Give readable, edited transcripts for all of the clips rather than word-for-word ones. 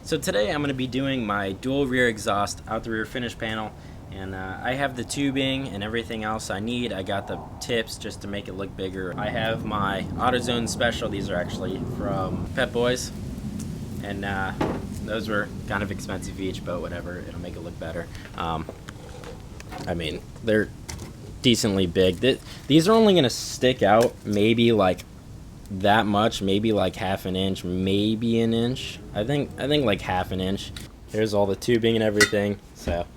So today I'm going to be doing my dual rear exhaust out the rear finish panel, and I have the tubing and everything else I need. I got the tips just to make it look bigger. I have my AutoZone Special. These are actually from Pep Boys, and those were kind of expensive each, but whatever, it'll make it look better. I mean, they're decently big. These are only going to stick out maybe like that much, maybe like half an inch, maybe an inch. I think like half an inch. Here's all the tubing and everything. So,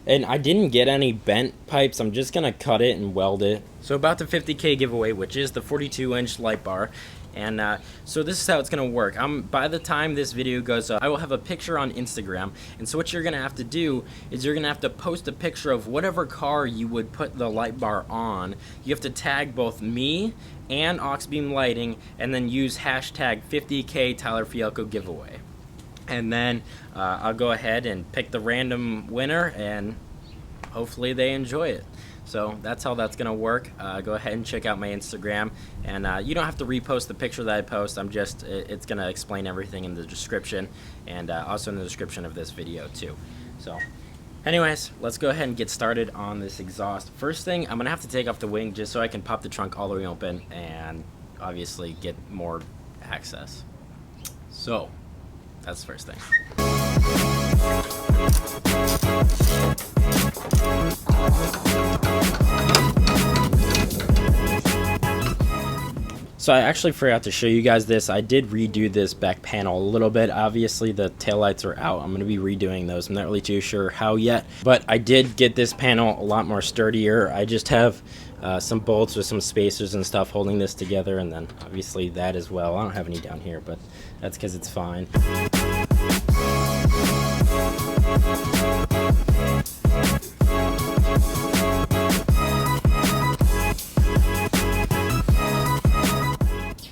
and I didn't get any bent pipes. I'm just gonna cut it and weld it. So about the 50K giveaway, which is the 42-inch light bar. And so this is how it's gonna work. By the time this video goes up, I will have a picture on Instagram. And so what you're gonna have to do is you're gonna have to post a picture of whatever car you would put the light bar on. You have to tag both me and Oxbeam Lighting, and then use hashtag 50K TylerFialko giveaway. And then I'll go ahead and pick the random winner, and hopefully they enjoy it. So that's how that's gonna work. Go ahead and check out my Instagram, and you don't have to repost the picture that I post. It's gonna explain everything in the description, and also in the description of this video too. So anyways, let's go ahead and get started on this exhaust. First thing, I'm gonna have to take off the wing just so I can pop the trunk all the way open and obviously get more access. So that's the first thing. So I actually forgot to show you guys this. I did redo this back panel a little bit. Obviously the taillights are out. I'm going to be redoing those. I'm not really too sure how yet, but I did get this panel a lot more sturdier. I just have some bolts with some spacers and stuff holding this together, and then obviously that as well. I don't have any down here, but that's because it's fine.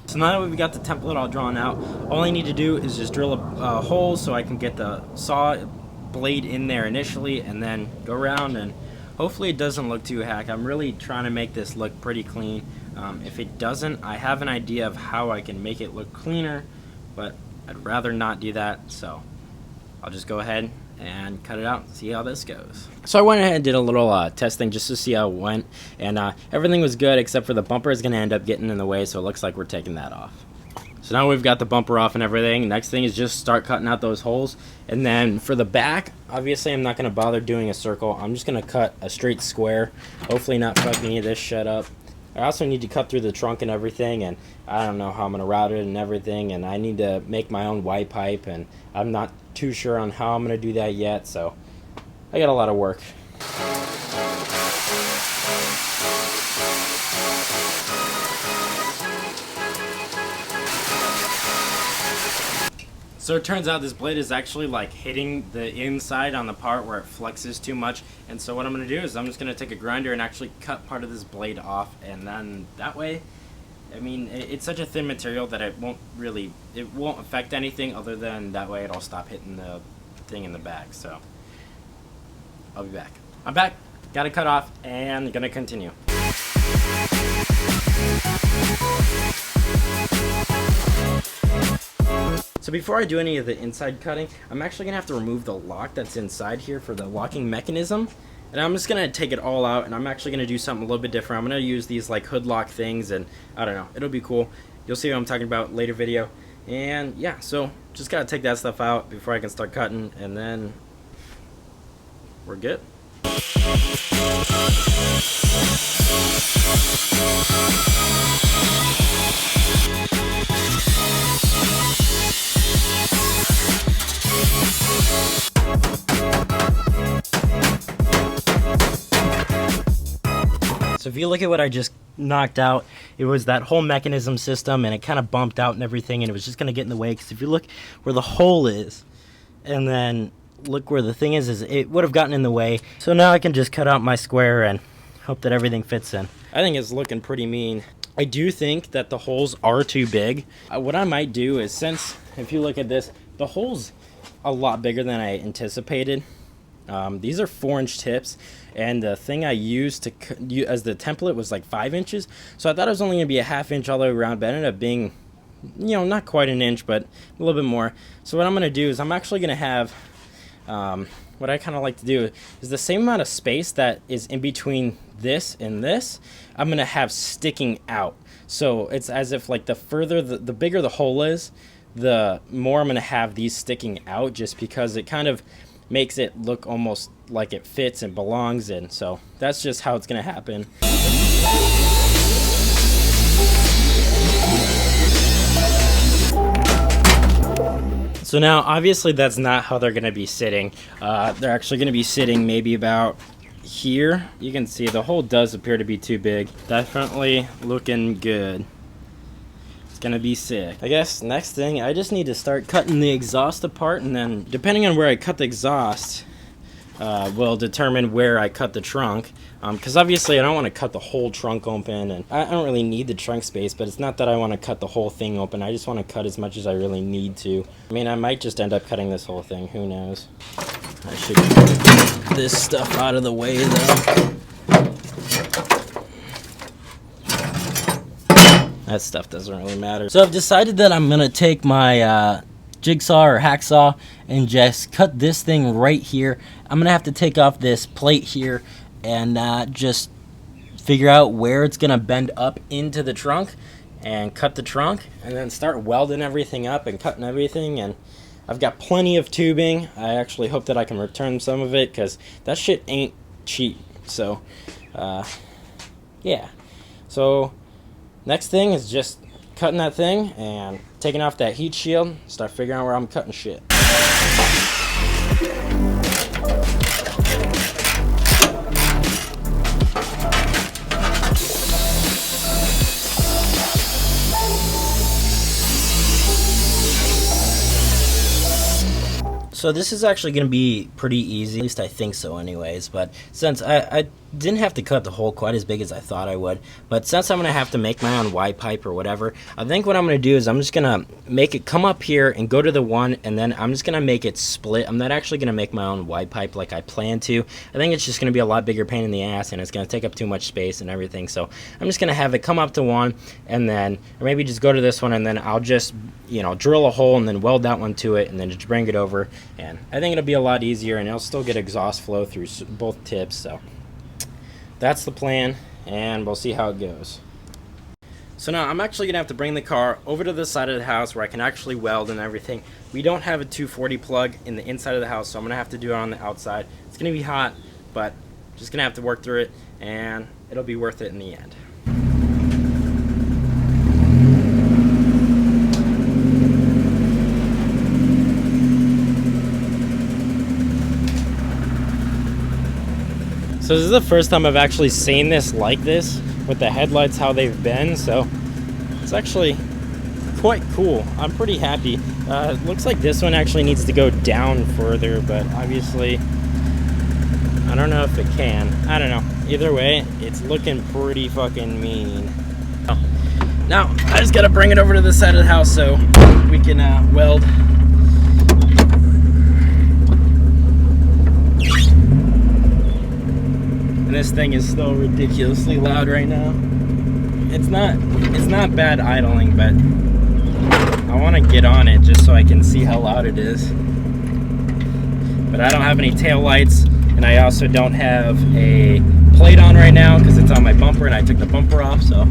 So now that we've got the template all drawn out, all I need to do is just drill a hole so I can get the saw blade in there initially, and then go around, and hopefully it doesn't look too hack. I'm really trying to make this look pretty clean. If it doesn't, I have an idea of how I can make it look cleaner, but I'd rather not do that, so I'll just go ahead and cut it out and see how this goes. So I went ahead and did a little testing just to see how it went, and everything was good except for the bumper is going to end up getting in the way, so it looks like we're taking that off. So now we've got the bumper off and everything. Next thing is just start cutting out those holes, and then for the back, obviously I'm not going to bother doing a circle. I'm just going to cut a straight square, hopefully not fuck any of this shit up. I also need to cut through the trunk and everything, and I don't know how I'm going to route it and everything, and I need to make my own white pipe, and I'm not too sure on how I'm going to do that yet, so I got a lot of work. So it turns out this blade is actually like hitting the inside on the part where it flexes too much, and so what I'm going to do is I'm just going to take a grinder and actually cut part of this blade off, and then that way, I mean, it's such a thin material that it won't affect anything other than that way it'll stop hitting the thing in the back. So I'll be back. I'm back, got it cut off, and gonna continue. So before I do any of the inside cutting, I'm actually gonna have to remove the lock that's inside here for the locking mechanism. And I'm just gonna take it all out, and I'm actually gonna do something a little bit different. I'm gonna use these like hood lock things, and I don't know, it'll be cool. You'll see what I'm talking about later video. And yeah, so just gotta take that stuff out before I can start cutting, and then we're good. So if you look at what I just knocked out, it was that whole mechanism system, and it kind of bumped out and everything, and it was just going to get in the way, because if you look where the hole is, and then look where the thing is it would have gotten in the way. So now I can just cut out my square and hope that everything fits in. I think it's looking pretty mean. I do think that the holes are too big. What I might do is, since if you look at this, the hole's a lot bigger than I anticipated. These are 4-inch tips, and the thing I used as the template was like 5 inches, so I thought it was only going to be a ½ inch all the way around, but it ended up being you know, not quite an inch, but a little bit more. So what I'm going to do is I'm actually going to have, what I kind of like to do is the same amount of space that is in between this and this, I'm going to have sticking out. So it's as if like the further, the bigger the hole is, the more I'm going to have these sticking out, just because it kind of makes it look almost like it fits and belongs in. So that's just how it's going to happen. So now, obviously, that's not how they're going to be sitting. They're actually going to be sitting maybe about here. You can see the hole does appear to be too big. Definitely looking good. It's going to be sick. I guess next thing, I just need to start cutting the exhaust apart, and then depending on where I cut the exhaust, will determine where I cut the trunk. Because obviously I don't want to cut the whole trunk open, and I don't really need the trunk space, but it's not that I want to cut the whole thing open. I just want to cut as much as I really need to. I mean, I might just end up cutting this whole thing. Who knows? I should get this stuff out of the way, though. That stuff doesn't really matter. So I've decided that I'm going to take my jigsaw or hacksaw and just cut this thing right here. I'm going to have to take off this plate here and just figure out where it's gonna bend up into the trunk and cut the trunk, and then start welding everything up and cutting everything. And I've got plenty of tubing. I actually hope that I can return some of it, because that shit ain't cheap. So yeah, so next thing is just cutting that thing and taking off that heat shield, start figuring out where I'm cutting shit. So this is actually going to be pretty easy, at least I think so anyways, but since I didn't have to cut the hole quite as big as I thought I would, but since I'm going to have to make my own Y pipe or whatever, I think what I'm going to do is I'm just going to make it come up here and go to the one, and then I'm just going to make it split. I'm not actually going to make my own Y pipe like I plan to. I think it's just going to be a lot bigger pain in the ass, and it's going to take up too much space and everything, so I'm just going to have it come up to one, and then, or maybe just go to this one, and then I'll just, you know, drill a hole and then weld that one to it, and then just bring it over, and I think it'll be a lot easier, and it'll still get exhaust flow through both tips. So that's the plan, and we'll see how it goes. So now I'm actually gonna have to bring the car over to the side of the house where I can actually weld and everything. We don't have a 240 plug in the inside of the house, so I'm gonna have to do it on the outside. It's gonna be hot, but just gonna have to work through it, and it'll be worth it in the end. So this is the first time I've actually seen this like this, with the headlights how they've been, so it's actually quite cool. I'm pretty happy. It looks like this one actually needs to go down further, but obviously I don't know if it can. I don't know. Either way, it's looking pretty fucking mean. Now I just gotta bring it over to the side of the house so we can weld. And this thing is still ridiculously loud right now. It's not bad idling, but I want to get on it just so I can see how loud it is. But I don't have any tail lights, and I also don't have a plate on right now because it's on my bumper, and I took the bumper off, so.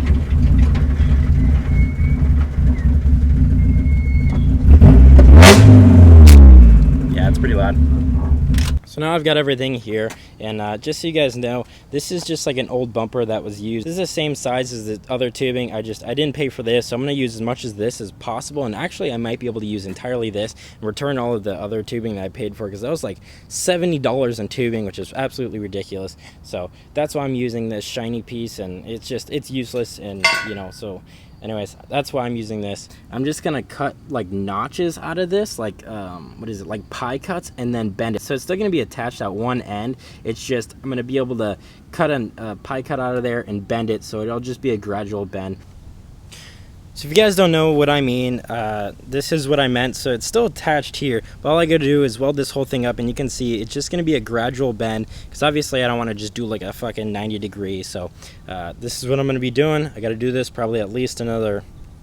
Yeah, it's pretty loud. So now I've got everything here, and just so you guys know, this is just like an old bumper that was used. This is the same size as the other tubing. I didn't pay for this, so I'm going to use as much of this as possible, and actually I might be able to use entirely this and return all of the other tubing that I paid for, because that was like $70 in tubing, which is absolutely ridiculous. So that's why I'm using this shiny piece, and it's useless, and you know, so anyways, that's why I'm using this. I'm just gonna cut like notches out of this, like what is it, like pie cuts, and then bend it. So it's still gonna be attached at one end. It's just I'm gonna be able to cut a pie cut out of there and bend it, so it'll just be a gradual bend. So if you guys don't know what I mean, this is what I meant. So it's still attached here, but all I gotta do is weld this whole thing up, and you can see it's just gonna be a gradual bend, because obviously I don't want to just do like a fucking 90 degrees. So this is what I'm gonna be doing. I gotta do this probably at least another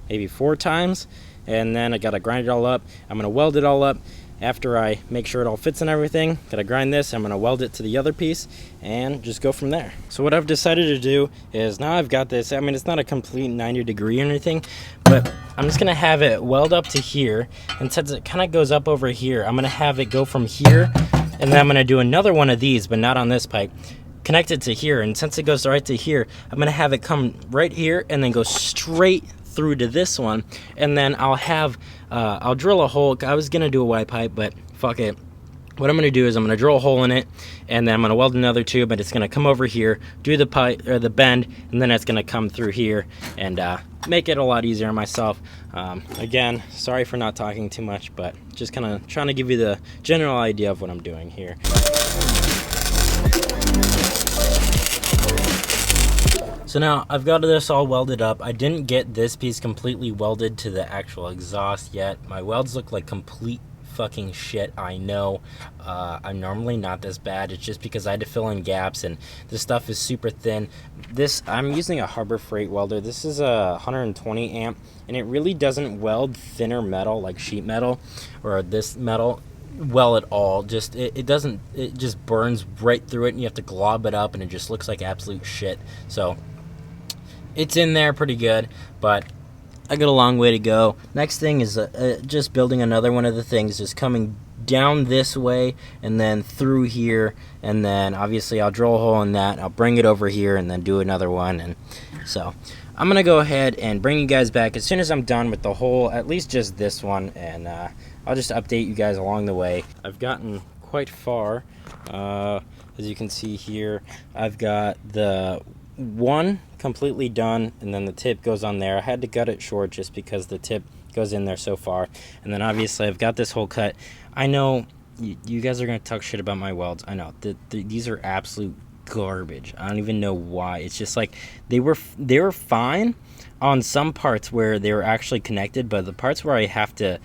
maybe 4 times, and then I gotta grind it all up. I'm gonna weld it all up. After I make sure it all fits and everything, gotta grind this, I'm gonna weld it to the other piece and just go from there. So what I've decided to do is, now I've got this, I mean, it's not a complete 90-degree or anything, but I'm just gonna have it weld up to here, and since it kind of goes up over here, I'm gonna have it go from here, and then I'm gonna do another one of these, but not on this pipe, connect it to here, and since it goes right to here, I'm gonna have it come right here and then go straight through to this one, and then I'll drill a hole. I was gonna do a white pipe, but fuck it. What I'm gonna do is I'm gonna drill a hole in it, and then I'm gonna weld another tube, and it's gonna come over here, do the pipe or the bend, and then it's gonna come through here and make it a lot easier on myself. Again, sorry for not talking too much, but just kind of trying to give you the general idea of what I'm doing here. So now I've got this all welded up. I didn't get this piece completely welded to the actual exhaust yet. My welds look like complete fucking shit, I know. I'm normally not this bad. It's just because I had to fill in gaps, and this stuff is super thin. I'm using a Harbor Freight welder. This is a 120 amp, and it really doesn't weld thinner metal like sheet metal or this metal well at all. Just it just burns right through it, and you have to glob it up, and it just looks like absolute shit. So it's in there pretty good, but I got a long way to go. Next thing is just building another one of the things, just coming down this way and then through here, and then obviously I'll drill a hole in that, I'll bring it over here and then do another one. And so I'm gonna go ahead and bring you guys back as soon as I'm done with the hole, at least just this one, and I'll just update you guys along the way. I've gotten quite far. As you can see here, I've got the one completely done, and then the tip goes on there. I had to cut it short just because the tip goes in there so far, and then obviously I've got this hole cut. I know you guys are gonna talk shit about my welds. I know these are absolute garbage. I don't even know why. It's just like they were fine on some parts where they were actually connected, but the parts where I have to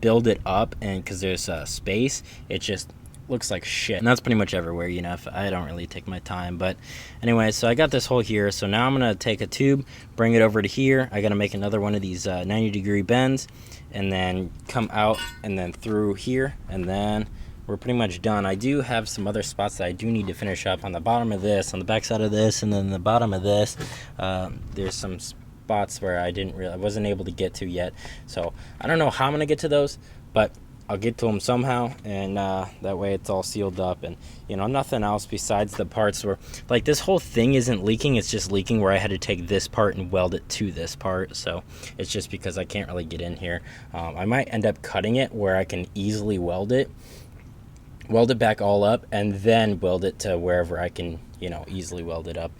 build it up, and because there's space, it just looks like shit. And that's pretty much everywhere, you know, if I don't really take my time. But anyway, so I got this hole here, so now I'm gonna take a tube, bring it over to here. I gotta make another one of these 90-degree bends, and then come out and then through here, and then we're pretty much done. I do have some other spots that I do need to finish up on the bottom of this, on the back side of this, and then the bottom of this. There's some spots where I wasn't able to get to yet, so I don't know how I'm gonna get to those, but I'll get to them somehow, and that way it's all sealed up. And you know, nothing else besides the parts where, like, this whole thing isn't leaking, it's just leaking where I had to take this part and weld it to this part. So it's just because I can't really get in here. I might end up cutting it where I can easily weld it back all up, and then weld it to wherever I can, you know, easily weld it up.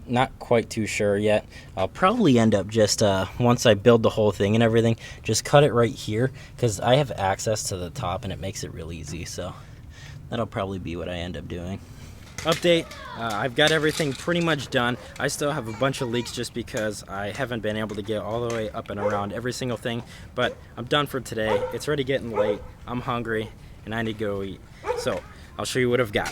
Not quite too sure yet. I'll probably end up just once I build the whole thing and everything, just cut it right here, because I have access to the top and it makes it real easy. So that'll probably be what I end up doing. Update, I've got everything pretty much done. I still have a bunch of leaks just because I haven't been able to get all the way up and around every single thing, but I'm done for today. It's already getting late, I'm hungry, and I need to go eat. So I'll show you what I've got.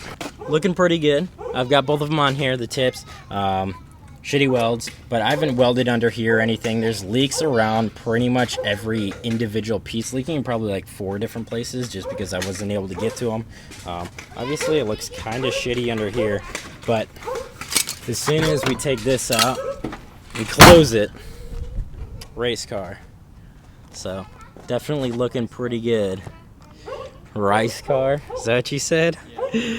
Looking pretty good. I've got both of them on here, the tips. Shitty welds, but I haven't welded under here or anything. There's leaks around pretty much every individual piece, leaking in probably like 4 different places just because I wasn't able to get to them. Obviously it looks kind of shitty under here, but as soon as we take this out, we close it, race car. So definitely looking pretty good. Rice car, is that what you said? Yeah.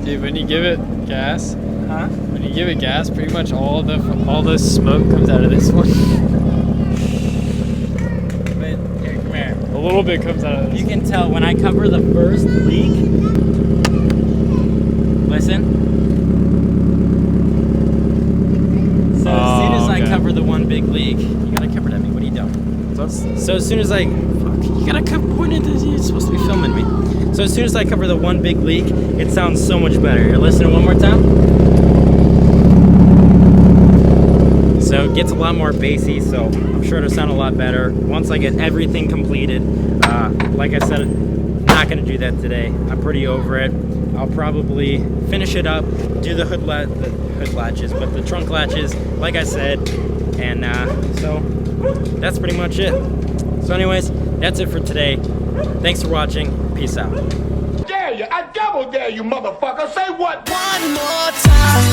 Dude, when you give it gas, when you give it gas, pretty much all the smoke comes out of this one. But here, come here. A little bit comes out of this. You can tell when I cover the first leak. Listen. So as soon as I cover the one big leak, you gotta cover it at me. What are you doing? So as soon as you gotta point it. You're supposed to be filming me. So as soon as I cover the one big leak, it sounds so much better. You're listening one more time. So gets a lot more bassy, so I'm sure it'll sound a lot better once I get everything completed. Like I said, not gonna do that today. I'm pretty over it. I'll probably finish it up, do the hood latches, but the trunk latches, like I said, and so that's pretty much it. So anyways, that's it for today. Thanks for watching. Peace out. Dare you, I double dare you, motherfucker. Say what? One more time.